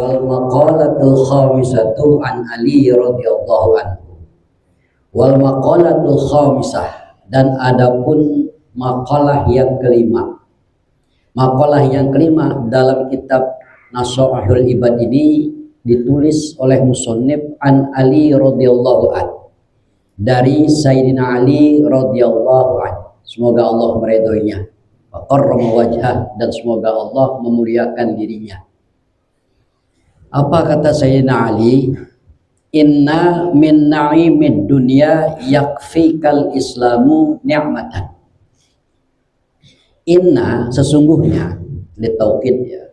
Wal maqalatul khamisatu an Ali radhiyallahu anhu. Wal maqalatul khamisah, dan adapun makalah yang kelima. Makalah yang kelima dalam kitab Nasha'ul Ibad ini ditulis oleh musannif an Ali radhiyallahu anhu, dari Sayyidina Ali radhiyallahu anhu. Semoga Allah meridhoinya, wa qarrama wajhah, dan semoga Allah memuliakan dirinya. Apa kata Sayyidina Ali? Inna min na'imid dunya yakfikal islamu ni'matan. Inna sesungguhnya, litaukid ya.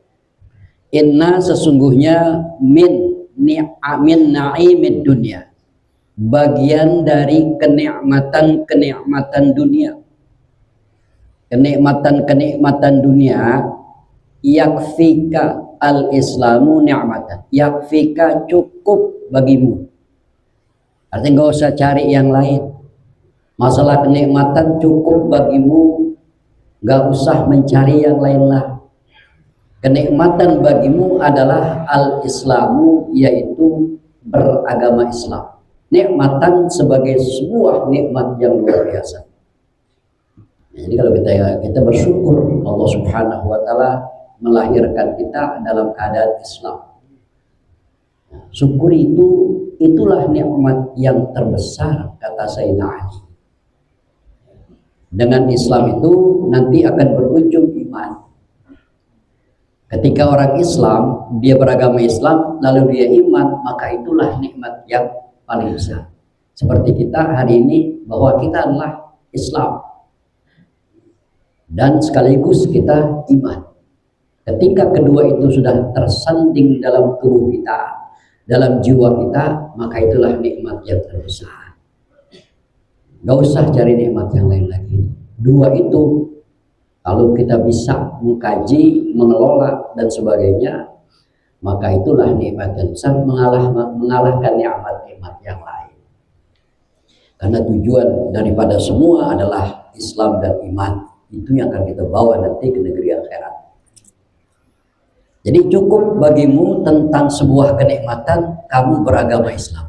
Inna sesungguhnya min na'imid dunya, bagian dari kenikmatan-kenikmatan dunia. Kenikmatan-kenikmatan dunia, yakfika al-islamu ni'matan. Yakfika cukup bagimu. Artinya nggak usah cari yang lain. Masalah kenikmatan cukup bagimu, nggak usah mencari yang lain lah. Kenikmatan bagimu adalah al-islamu, yaitu beragama Islam. Nikmatan sebagai sebuah nikmat yang luar biasa. Jadi kalau kita bersyukur Allah Subhanahu wa taala melahirkan kita dalam keadaan Islam. Syukur itulah nikmat yang terbesar, kata Sayyidina Ali. Dengan Islam itu nanti akan berujung iman. Ketika orang Islam, dia beragama Islam, lalu dia iman, maka itulah nikmat yang paling besar. Seperti kita hari ini, bahwa kita adalah Islam dan sekaligus kita iman. Ketika kedua itu sudah tersanding dalam tubuh kita, dalam jiwa kita, maka itulah nikmat yang terbesar. Gak usah cari nikmat yang lain lagi. Dua itu kalau kita bisa mengkaji, mengelola dan sebagainya, maka itulah nikmat yang besar, mengalahkan nikmat-nikmat yang lain. Karena tujuan daripada semua adalah Islam dan iman. Itu yang akan kita bawa nanti ke negeri akhirat. Jadi cukup bagimu tentang sebuah kenikmatan kamu beragama Islam.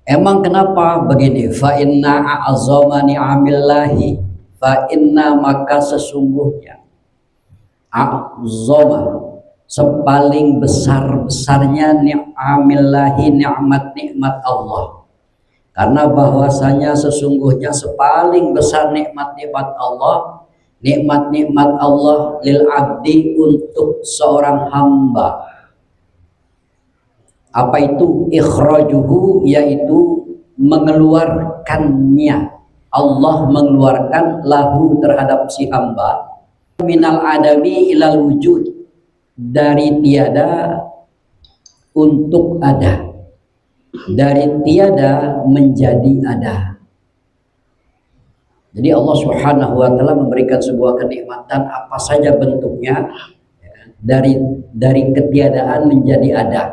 Emang kenapa begini? Fa inna a'azama ni'amillahi, fa inna, maka sesungguhnya, a'azama, sepaling besar-besarnya ni'amillahi, nikmat-nikmat Allah. Karena bahwasanya sesungguhnya sepaling besar nikmat-nikmat Allah, nikmat-nikmat Allah lil abdi, untuk seorang hamba. Apa itu? Ikhrajuhu, yaitu mengeluarkannya. Allah mengeluarkan lahu, terhadap si hamba, minal adami ilal wujud, dari tiada untuk ada, dari tiada menjadi ada. Jadi Allah Subhanahu wa taala memberikan sebuah kenikmatan apa saja bentuknya, dari ketiadaan menjadi ada.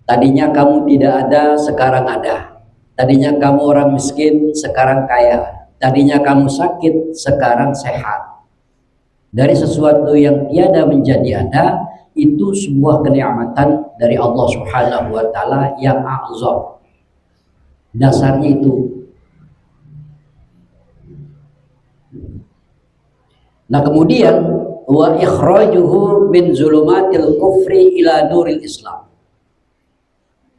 Tadinya kamu tidak ada, sekarang ada. Tadinya kamu orang miskin, sekarang kaya. Tadinya kamu sakit, sekarang sehat. Dari sesuatu yang tiada menjadi ada, itu sebuah kenikmatan dari Allah Subhanahu wa taala yang a'zam. Dasarnya itu. Nah, kemudian wa ikhrajuhu min zulumatil kufri ila nuril Islam.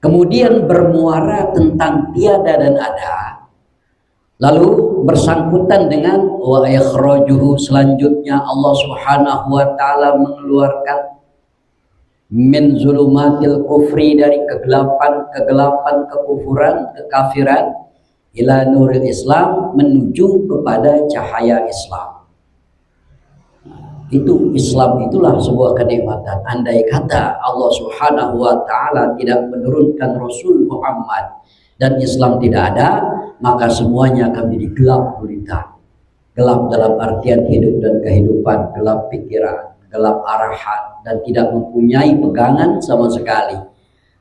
Kemudian bermuara tentang tiada dan ada, lalu bersangkutan dengan wa ikhrajuhu, selanjutnya Allah Subhanahu wa taala mengeluarkan min zulumatil kufri, dari kegelapan kekufuran, kekafiran, ila nuril Islam, menuju kepada cahaya Islam. Itu Islam, itulah sebuah kenikmatan. Andai kata Allah Subhanahu wa taala tidak menurunkan Rasul Muhammad dan Islam tidak ada, maka semuanya akan menjadi gelap gulita. Gelap dalam artian hidup dan kehidupan, gelap pikiran, gelap arahan, dan tidak mempunyai pegangan sama sekali.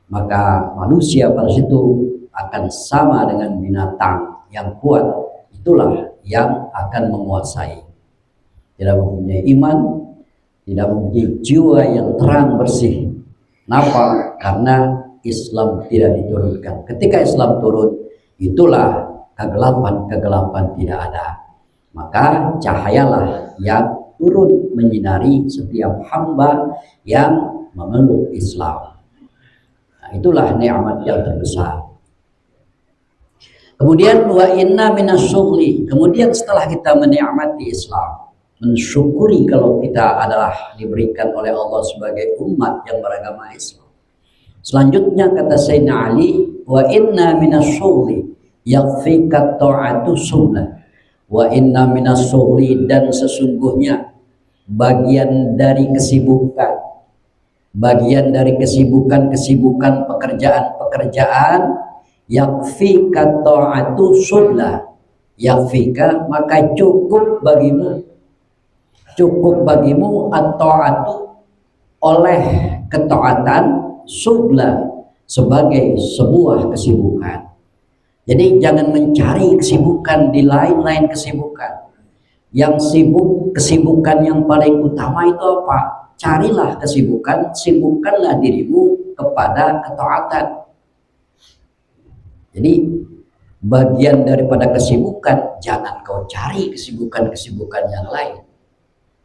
Maka manusia pada situ akan sama dengan binatang yang kuat. Itulah yang akan menguasai. Tidak mempunyai iman, tidak mempunyai jiwa yang terang bersih. Kenapa? Karena Islam tidak diturunkan. Ketika Islam turun, itulah kegelapan tidak ada. Maka cahayalah yang turun menyinari setiap hamba yang memeluk Islam. Nah, itulah nikmat yang terbesar. Kemudian wa inna minasyughli. Kemudian setelah kita menikmati Islam, mensyukuri kalau kita adalah diberikan oleh Allah sebagai umat yang beragama Islam. Selanjutnya kata Sayyidina Ali, wa inna minasyughli yakfika ta'atu sunnah. Wa inna minasyughli, dan sesungguhnya bagian dari kesibukan pekerjaan yakfika ta'atu sunnah. Yakfika, maka cukup bagimu at-ta'atu, oleh ketaatan, subla, sebagai sebuah kesibukan. Jadi jangan mencari kesibukan di lain-lain kesibukan. Yang kesibukan yang paling utama itu apa? Carilah kesibukan, sibukkanlah dirimu kepada ketaatan. Jadi bagian daripada kesibukan, jangan kau cari kesibukan yang lain.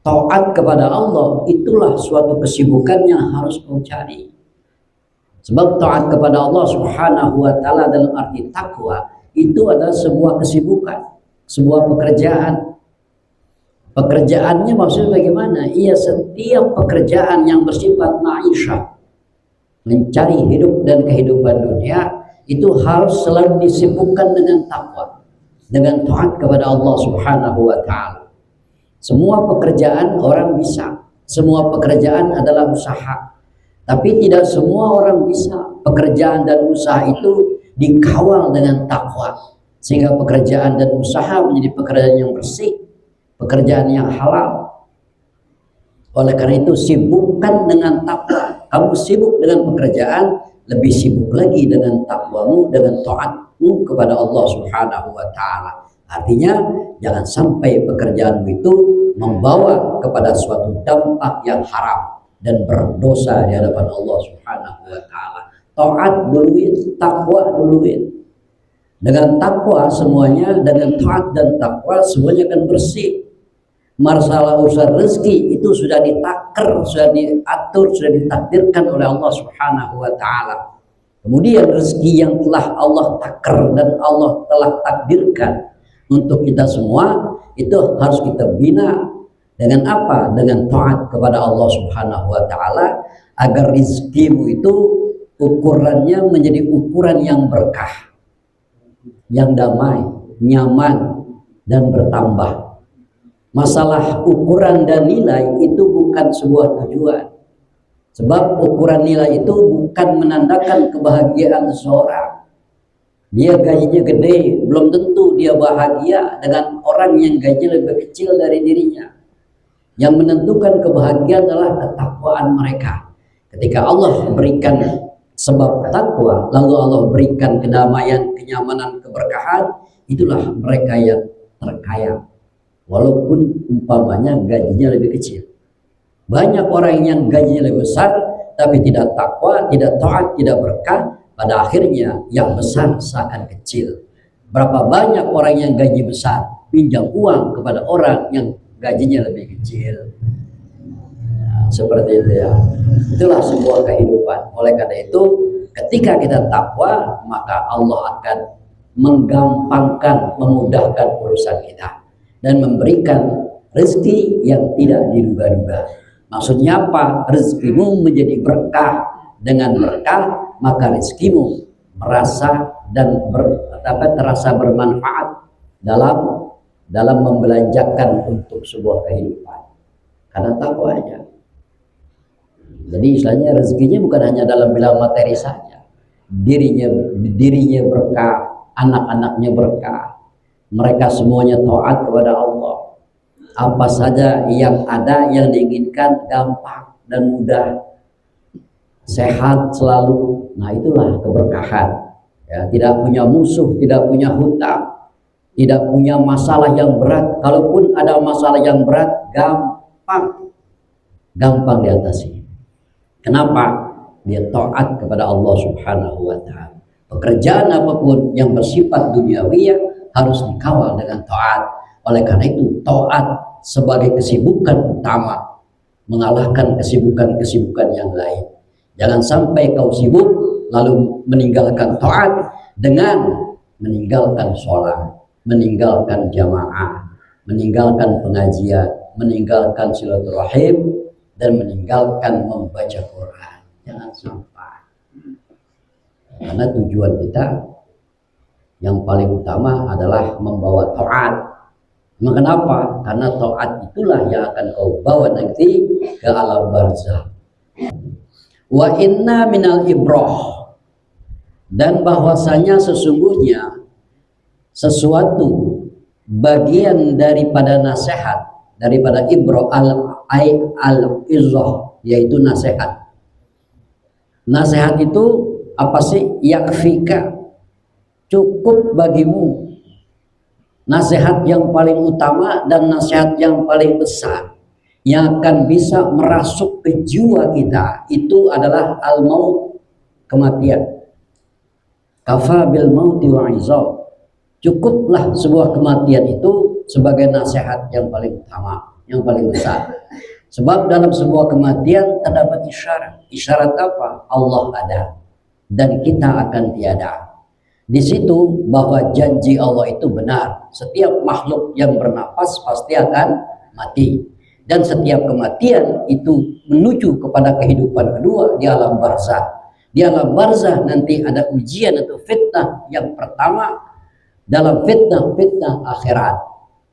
Taat kepada Allah itulah suatu kesibukan yang harus kau cari. Sebab taat kepada Allah Subhanahu wa taala dalam arti takwa itu adalah sebuah kesibukan, sebuah pekerjaan. Pekerjaannya maksudnya bagaimana? Iya, setiap pekerjaan yang bersifat ma'isyah, mencari hidup dan kehidupan dunia, itu harus selalu disibukkan dengan takwa, dengan taat kepada Allah Subhanahu wa taala. Semua pekerjaan orang bisa, semua pekerjaan adalah usaha. Tapi tidak semua orang bisa pekerjaan dan usaha itu dikawal dengan takwa, sehingga pekerjaan dan usaha menjadi pekerjaan yang bersih, pekerjaan yang halal. Oleh karena itu sibukkan dengan takwa. Kamu sibuk dengan pekerjaan, lebih sibuk lagi dengan takwamu, dengan taatmu kepada Allah Subhanahu wa taala. Artinya jangan sampai pekerjaanmu itu membawa kepada suatu dampak yang haram dan berdosa di hadapan Allah Subhanahu wa taala. Taat duluin, takwa duluin. Dengan takwa semuanya, dengan taat dan takwa semuanya akan bersih. Masalah urusan rezeki itu sudah ditaker, sudah diatur, sudah ditakdirkan oleh Allah Subhanahu wa taala. Kemudian rezeki yang telah Allah taker dan Allah telah takdirkan untuk kita semua, itu harus kita bina dengan apa? Dengan taat kepada Allah Subhanahu wa taala, agar rizkimu itu ukurannya menjadi ukuran yang berkah, yang damai, nyaman, dan bertambah. Masalah ukuran dan nilai itu bukan sebuah tujuan. Sebab ukuran nilai itu bukan menandakan kebahagiaan seseorang. Dia gajinya gede, belum tentu dia bahagia dengan orang yang gajinya lebih kecil dari dirinya. Yang menentukan kebahagiaan adalah ketakwaan mereka. Ketika Allah berikan sebab takwa, lalu Allah berikan kedamaian, kenyamanan, keberkahan, itulah mereka yang terkaya. Walaupun umpamanya gajinya lebih kecil. Banyak orang yang gajinya lebih besar, tapi tidak takwa, tidak taat, tidak berkah. Pada akhirnya yang besar seakan kecil. Berapa banyak orang yang gaji besar pinjam uang kepada orang yang gajinya lebih kecil. Nah, seperti itu ya. Itulah sebuah kehidupan. Oleh karena itu, ketika kita takwa, maka Allah akan menggampangkan, memudahkan urusan kita dan memberikan rezeki yang tidak diduga-duga. Maksudnya apa? Rezekimu menjadi berkah. Dengan berkah maka rezekimu merasa dan terasa bermanfaat dalam membelanjakan untuk sebuah kehidupan karena takwanya. Jadi istilahnya rezekinya bukan hanya dalam bilang materi saja, dirinya berkah, anak-anaknya berkah, mereka semuanya taat kepada Allah. Apa saja yang ada yang diinginkan gampang dan mudah, sehat selalu. Nah, itulah keberkahan. Ya, tidak punya musuh, tidak punya hutang, tidak punya masalah yang berat. Kalaupun ada masalah yang berat, gampang gampang diatasi. Kenapa? Dia taat kepada Allah Subhanahu wa taala. Pekerjaan apapun yang bersifat duniawi harus dikawal dengan taat. Oleh karena itu, taat sebagai kesibukan utama mengalahkan kesibukan-kesibukan yang lain. Jangan sampai kau sibuk lalu meninggalkan taat dengan meninggalkan sholat, meninggalkan jamaah, meninggalkan pengajian, meninggalkan silaturahim, dan meninggalkan membaca Quran. Jangan sampai. Karena tujuan kita yang paling utama adalah membawa taat. Kenapa? Karena taat itulah yang akan kau bawa nanti ke alam barzah. Wa inna minal ibrah, dan bahwasanya sesungguhnya sesuatu bagian daripada nasihat, daripada ibrah al-izah, yaitu nasihat. Nasihat itu apa sih? Yakfika, cukup bagimu. Nasihat yang paling utama dan nasihat yang paling besar yang akan bisa merasuk ke jiwa kita itu adalah al-maut, kematian. Kafa bil mauti wa'izah. Cukuplah sebuah kematian itu sebagai nasihat yang paling utama, yang paling besar. Sebab dalam sebuah kematian terdapat isyarat. Isyarat apa? Allah ada dan kita akan tiada. Di situ bahwa janji Allah itu benar. Setiap makhluk yang bernapas pasti akan mati. Dan setiap kematian itu menuju kepada kehidupan kedua di alam barzah. Di alam barzah nanti ada ujian atau fitnah yang pertama dalam fitnah akhirat.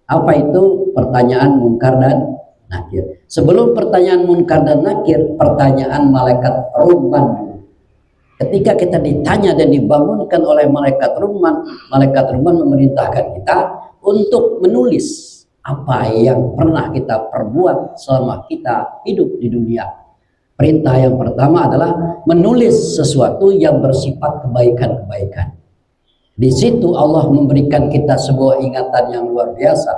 Apa itu? Pertanyaan munkar dan nakir. Sebelum pertanyaan munkar dan nakir, pertanyaan malaikat rumman. Ketika kita ditanya dan dibangunkan oleh malaikat rumman memerintahkan kita untuk menulis apa yang pernah kita perbuat selama kita hidup di dunia. Perintah yang pertama adalah menulis sesuatu yang bersifat kebaikan-kebaikan. Di situ Allah memberikan kita sebuah ingatan yang luar biasa.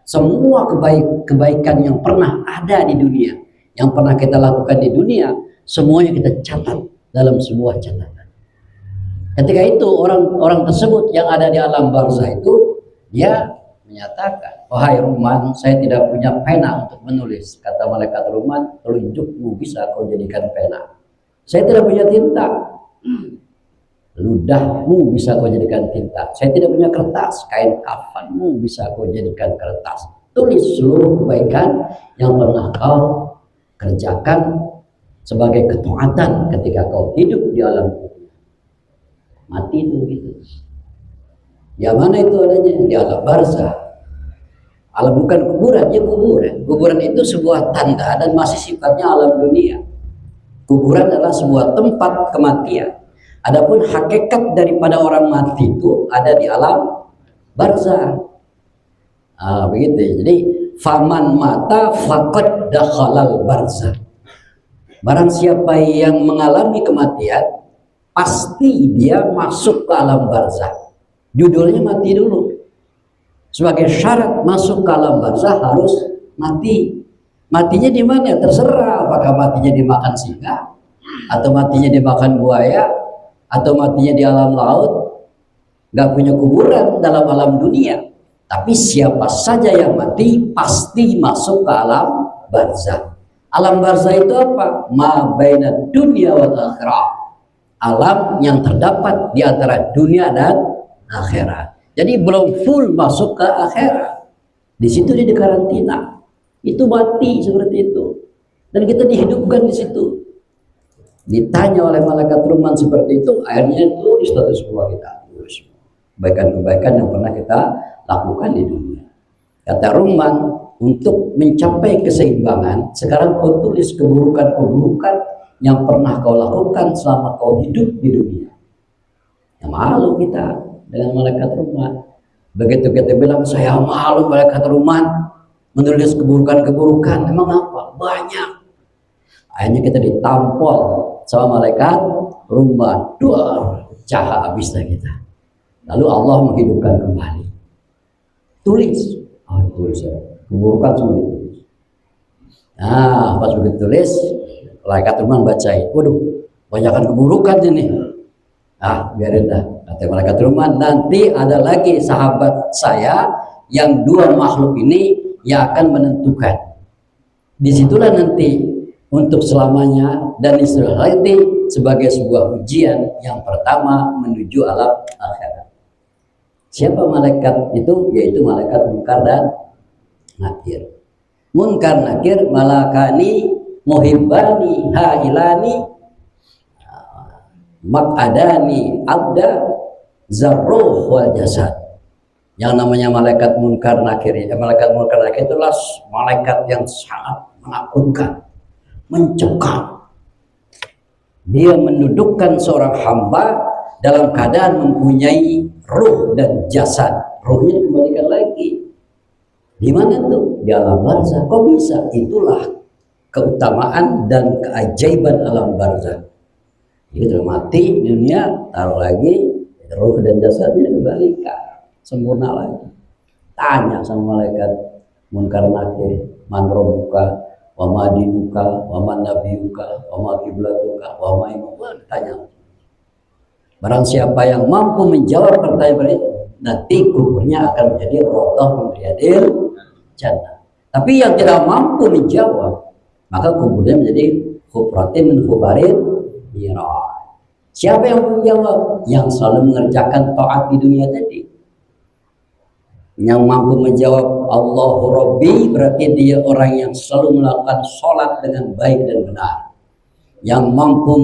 Semua kebaikan yang pernah ada di dunia, yang pernah kita lakukan di dunia, semuanya kita catat dalam sebuah catatan. Ketika itu orang tersebut yang ada di alam barzah itu dia menyatakan, wahai Rumman, saya tidak punya pena untuk menulis. Kata malaikat Rumman, telunjukmu bisa kau jadikan pena. Saya tidak punya tinta. Ludahmu bisa kau jadikan tinta. Saya tidak punya kertas. Kain kafanmu bisa kau jadikan kertas. Tulis seluruh kebaikan yang pernah kau kerjakan sebagai ketaatan ketika kau hidup di alam dunia. Mati itu gitu. Yang mana itu adanya? Di alam barzah. Alam bukan kuburan, ya kuburan. Kuburan itu sebuah tanda dan masih sifatnya alam dunia. Kuburan adalah sebuah tempat kematian. Adapun hakikat daripada orang mati itu ada di alam barzah. Begitu. Jadi faman mata faqad dakhalal barzah. Barang siapa yang mengalami kematian, pasti dia masuk ke alam barzah. Judulnya mati dulu. Sebagai syarat masuk ke alam barzah harus mati. Matinya di mana? Terserah. Apakah matinya dimakan singa, atau matinya dimakan buaya, atau matinya di alam laut. Gak punya kuburan dalam alam dunia. Tapi siapa saja yang mati pasti masuk ke alam barzah. Alam barzah itu apa? Ma baina dunia wal akhirah. Alam yang terdapat di antara dunia dan akhirat. Jadi belum full masuk ke akhirat. Di situ dia dikarantina. Itu mati seperti itu. Dan kita dihidupkan di situ. Ditanya oleh malaikat Rumman seperti itu, akhirnya tulis status semua kita. Tulis kebaikan-kebaikan yang pernah kita lakukan di dunia. Kata Rumman, untuk mencapai keseimbangan, sekarang kau tulis keburukan-keburukan yang pernah kau lakukan selama kau hidup di dunia. Ya malu kita dengan malaikat Rumman. Begitu kita bilang, saya malu malaikat Rumman menulis keburukan-keburukan. Emang apa? Banyak. Akhirnya kita ditampol sama malaikat Rumman. Duar, cahaya habisnya kita. Lalu Allah menghidupkan kembali. Tulis. Tulis ya. Keburukan semua ditulis. Nah, pas begitu tulis, malaikat Rahman bacain. Waduh, banyakkan keburukan ini. Ah, biarin dah. Kata malaikat Rahman, nanti ada lagi sahabat saya yang dua makhluk ini yang akan menentukan. Disitulah nanti untuk selamanya, dan istilah nanti sebagai sebuah ujian yang pertama menuju alam akhirat. Siapa malaikat itu? Yaitu malaikat Munkar dan Nakir. Munkar Nakir malakani muhibbani hailani makadani abda zarruh wal jasad. Yang namanya malaikat Munkar Nakir, malaikat Munkar Nakir itulah malaikat yang sangat menakutkan, mencekam. Dia mendudukkan seorang hamba dalam keadaan mempunyai ruh dan jasad. Ruhnya dikembalikan lagi. Di mana tuh? Di alam barzah. Kok bisa? Itulah keutamaan dan keajaiban alam barzah. Jadi mati di dunia, taruh lagi, ruh dan jasadnya dibalikan, sempurna lagi. Tanya sama malaikat Munkar Nakir, man rabbuka, wa ma dinuka, wa man nabiyuka, wa ma kiblatuka, wa ma imuka, ditanya. Barang siapa yang mampu menjawab pertanyaan itu, nanti kuburnya akan menjadi rotoh min riyadil jannah. Tapi yang tidak mampu menjawab, maka kuburnya menjadi hufratin min hubarin nirah. Siapa yang menjawab? Yang selalu mengerjakan taat di dunia tadi. Yang mampu menjawab Allahu Rabbi, berarti dia orang yang selalu melakukan sholat dengan baik dan benar. Yang mampu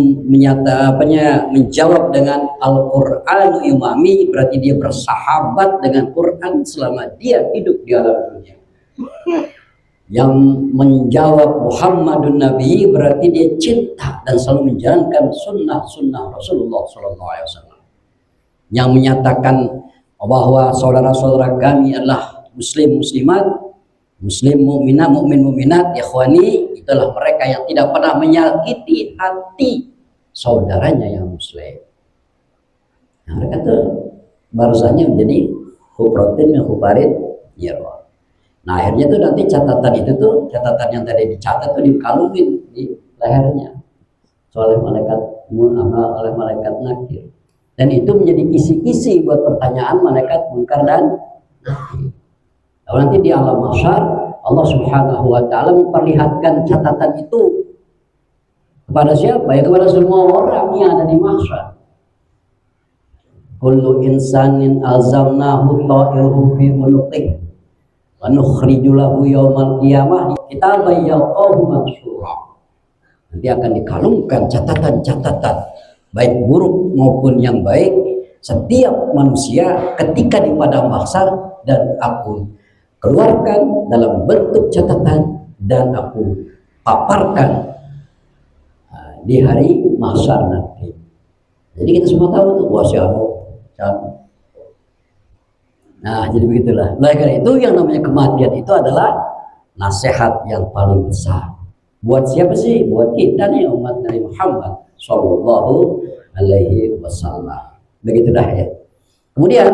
menjawab dengan Al-Qur'anu imami, berarti dia bersahabat dengan Quran selama dia hidup di alam dunia. Yang menjawab Muhammadun Nabi, berarti dia cinta dan selalu menjalankan sunnah-sunnah Rasulullah SAW. Yang menyatakan bahwa saudara-saudara kami adalah muslim muslimat, muslim mukminah, mukmin mukminat, ikhwani, itulah mereka yang tidak pernah menyakiti hati saudaranya yang muslim. Nah, mereka itu barusannya menjadi huprotin yang huparit nirwa. Nah, akhirnya tuh nanti catatan itu tuh, catatan yang tadi dicatat tuh dikalungin di lehernya oleh malaikat oleh malaikat Nakir. Dan itu menjadi kisi-kisi buat pertanyaan malaikat Munkar dan Nakir. Nanti di alam mahsyar Allah Subhanahu wa taala memperlihatkan catatan itu kepada siapa? Ya kepada semua orang yang ada di mahsyar. Kullu insanin alzamnahu ta'irhu fi unuqih wa nukhriju lahu yaumal qiyamah kitaban yalqahu mansyura. Nanti akan dikalungkan catatan-catatan baik buruk maupun yang baik setiap manusia ketika di padang mahsyar, dan aku keluarkan dalam bentuk catatan dan aku paparkan di hari mahsyar nanti. Jadi kita semua tahu tuh wasyanu. Nah, jadi begitulah. Oleh karena itu yang namanya kematian itu adalah nasihat yang paling besar. Buat siapa sih? Buat kita nih umat Nabi Muhammad Sallallahu Alaihi Wasallam. Begitu dah ya. Kemudian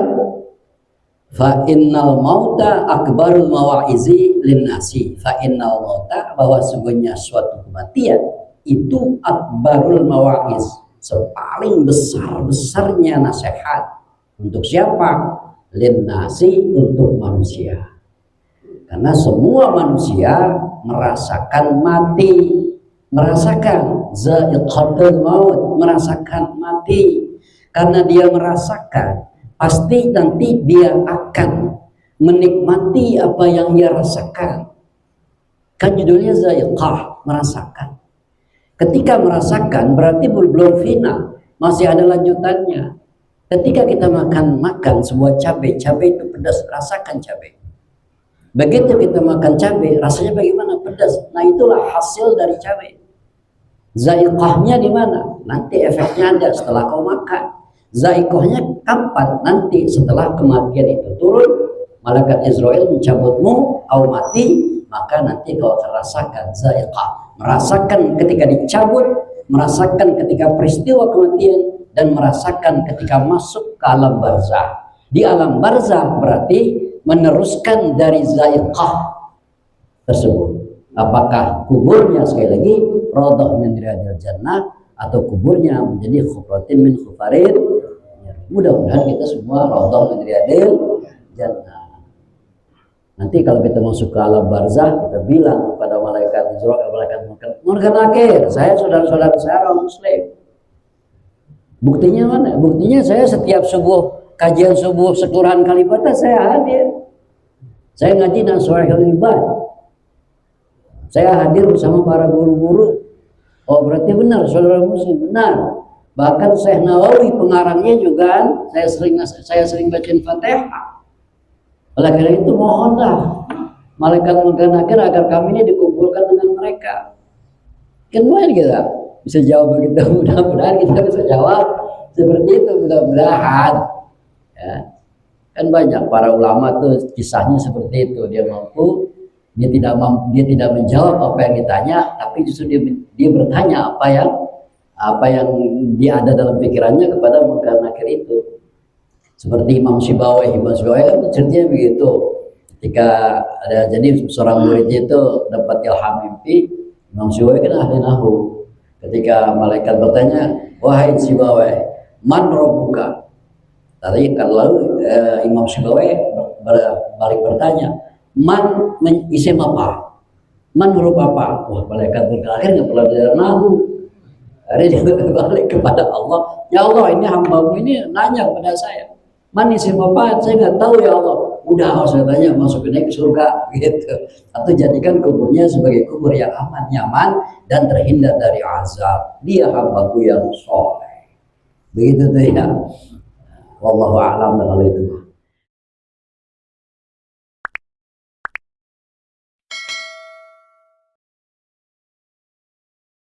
fa innal mauta akbarul mawa'izi linnasi. Fa innal mauta, bahwa sungguhnya suatu kematian itu akbarul mawa'iz, sepaling besar-besarnya nasihat. Untuk siapa? Linnasi, untuk manusia. Karena semua manusia merasakan mati, merasakan zaiqatul maut, merasakan mati. Karena dia merasakan, pasti nanti dia akan menikmati apa yang dia rasakan. Kan judulnya zaiqah, merasakan. Ketika merasakan berarti belum final, masih ada lanjutannya. Ketika kita makan sebuah cabai itu pedas, rasakan cabai. Begitu kita makan cabai, rasanya bagaimana? Pedas. Nah, itulah hasil dari cabai. Zaiqahnya di mana? Nanti efeknya ada setelah kau makan. Zaiqahnya kapan? Nanti setelah kematian itu turun, malaikat Israel mencabutmu, kau mati, maka nanti kau akan rasakan zaiqah. Merasakan ketika dicabut, merasakan ketika peristiwa kematian, dan merasakan ketika masuk ke alam barzah. Di alam barzah berarti meneruskan dari zaiqah tersebut. Apakah kuburnya sekali lagi raudhah min riyadil jannah atau kuburnya menjadi khufratin min khufarin. Mudah-mudahan kita semua raudhah min riyadil jannah. Nanti kalau kita masuk ke alam barzah, kita bilang kepada malaikat Israel, malaikat Munkar Nakir, saya saudara-saudara saya orang Muslim. Buktinya mana? Buktinya saya setiap kajian subuh sekelurahan Kalibata saya hadir. Saya ngaji Nashorul Ibad. Saya hadir bersama para guru-guru. Oh berarti benar saudara Muslim, benar. Bahkan Syekh Nawawi pengarangnya juga saya sering bacain Fatihah. Oleh karena itu mohonlah malaikat Munkar Nakir agar kami ini dikumpulkan dengan mereka. Kemudian kita bisa jawab begitu, mudah-mudahan kita bisa jawab seperti itu, mudah-mudahan. Ya. Kan banyak para ulama tuh kisahnya seperti itu, dia tidak menjawab apa yang ditanya, tapi justru dia bertanya apa yang dia ada dalam pikirannya kepada Munkar Nakir itu. Seperti Imam Sibawai kan ceritanya begitu. Ketika ada jadi seorang muridnya itu dapat ilham mimpi, Imam Sibawai kan ahli nahwu. Ketika malaikat bertanya, wahai Sibawai, man rabbuka? Tadi kalau Imam Sibawai balik bertanya, man isim apa? Man huruf apa? Wah, malaikat berkata nggak perlu belajar nahwu. Hari dia balik kepada Allah, ya Allah ini hambamu ini nanya kepada saya. Man isim apa? Saya nggak tahu ya Allah. Udah saya tanya masukin ke surga gitu. Atau jadikan kuburnya sebagai kubur yang aman, nyaman dan terhindar dari azab. Dia hambaku yang soleh. Begitu tuh ya. Wallahu a'lam dengan itu.